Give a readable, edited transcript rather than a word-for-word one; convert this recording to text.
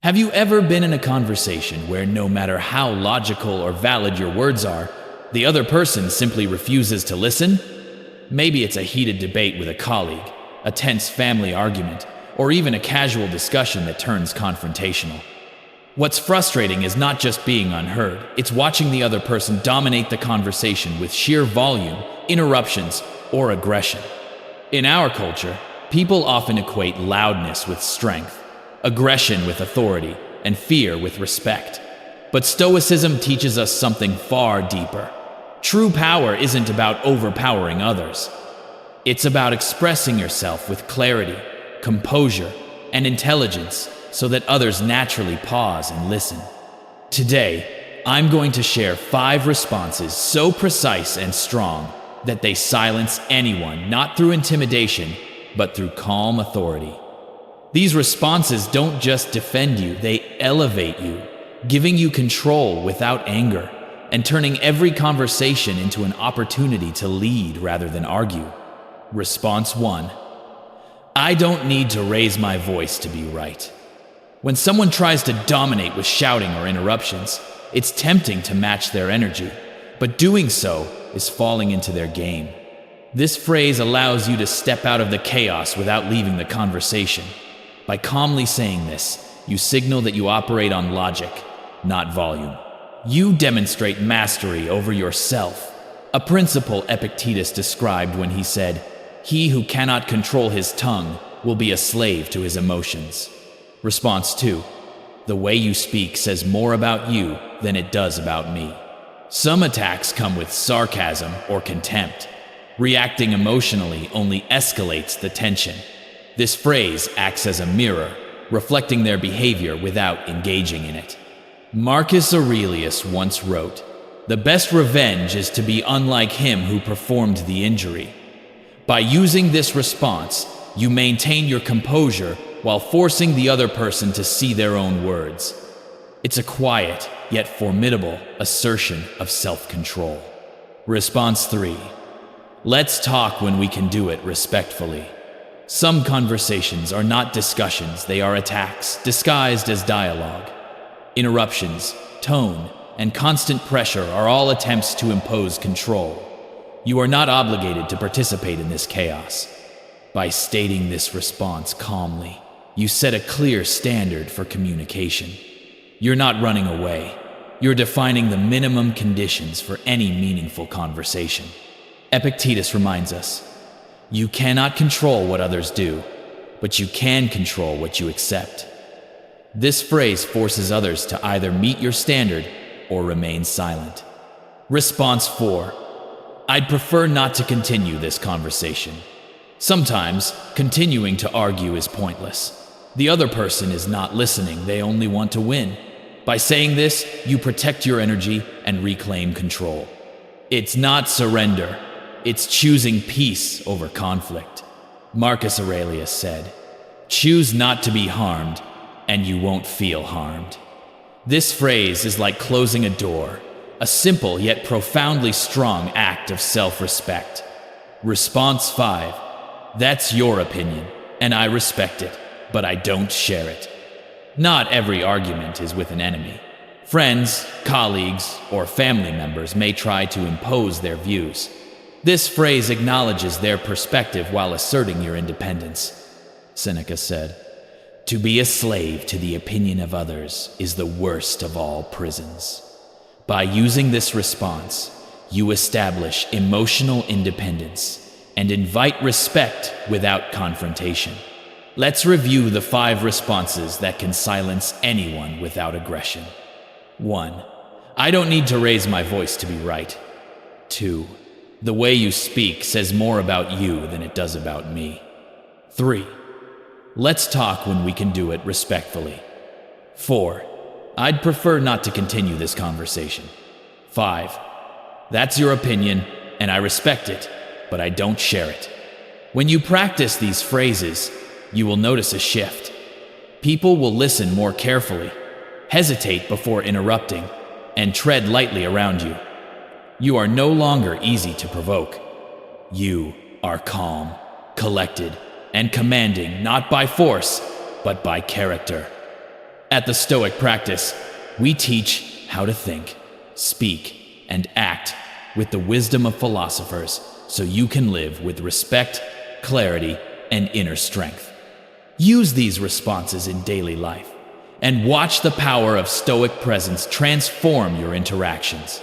Have you ever been in a conversation where no matter how logical or valid your words are, the other person simply refuses to listen? Maybe it's a heated debate with a colleague, a tense family argument, or even a casual discussion that turns confrontational. What's frustrating is not just being unheard, it's watching the other person dominate the conversation with sheer volume, interruptions, or aggression. In our culture, people often equate loudness with strength, aggression with authority, and fear with respect. But Stoicism teaches us something far deeper. True power isn't about overpowering others. It's about expressing yourself with clarity, composure, and intelligence so that others naturally pause and listen. Today, I'm going to share 5 responses so precise and strong that they silence anyone, not through intimidation, but through calm authority. These responses don't just defend you, they elevate you, giving you control without anger, and turning every conversation into an opportunity to lead rather than argue. Response 1. I don't need to raise my voice to be right. When someone tries to dominate with shouting or interruptions, it's tempting to match their energy, but doing so is falling into their game. This phrase allows you to step out of the chaos without leaving the conversation. By calmly saying this, you signal that you operate on logic, not volume. You demonstrate mastery over yourself, a principle Epictetus described when he said, "He who cannot control his tongue will be a slave to his emotions." Response 2. The way you speak says more about you than it does about me. Some attacks come with sarcasm or contempt. Reacting emotionally only escalates the tension. This phrase acts as a mirror, reflecting their behavior without engaging in it. Marcus Aurelius once wrote, "The best revenge is to be unlike him who performed the injury." By using this response, you maintain your composure while forcing the other person to see their own words. It's a quiet, yet formidable assertion of self-control. Response 3. Let's talk when we can do it respectfully. Some conversations are not discussions, they are attacks, disguised as dialogue. Interruptions, tone, and constant pressure are all attempts to impose control. You are not obligated to participate in this chaos. By stating this response calmly, you set a clear standard for communication. You're not running away. You're defining the minimum conditions for any meaningful conversation. Epictetus reminds us, you cannot control what others do, but you can control what you accept. This phrase forces others to either meet your standard or remain silent. Response 4. I'd prefer not to continue this conversation. Sometimes, continuing to argue is pointless. The other person is not listening, they only want to win. By saying this, you protect your energy and reclaim control. It's not surrender. It's choosing peace over conflict. Marcus Aurelius said, "Choose not to be harmed, and you won't feel harmed." This phrase is like closing a door, a simple yet profoundly strong act of self-respect. Response 5. That's your opinion, and I respect it, but I don't share it. Not every argument is with an enemy. Friends, colleagues, or family members may try to impose their views. This phrase acknowledges their perspective while asserting your independence. Seneca said, "To be a slave to the opinion of others is the worst of all prisons." By using this response, you establish emotional independence and invite respect without confrontation. Let's review the 5 responses that can silence anyone without aggression. 1. I don't need to raise my voice to be right. 2. The way you speak says more about you than it does about me. 3. Let's talk when we can do it respectfully. 4. I'd prefer not to continue this conversation. 5. That's your opinion, and I respect it, but I don't share it. When you practice these phrases, you will notice a shift. People will listen more carefully, hesitate before interrupting, and tread lightly around you. You are no longer easy to provoke. You are calm, collected, and commanding not by force, but by character. At the Stoic practice, we teach how to think, speak, and act with the wisdom of philosophers so you can live with respect, clarity, and inner strength. Use these responses in daily life and watch the power of Stoic presence transform your interactions.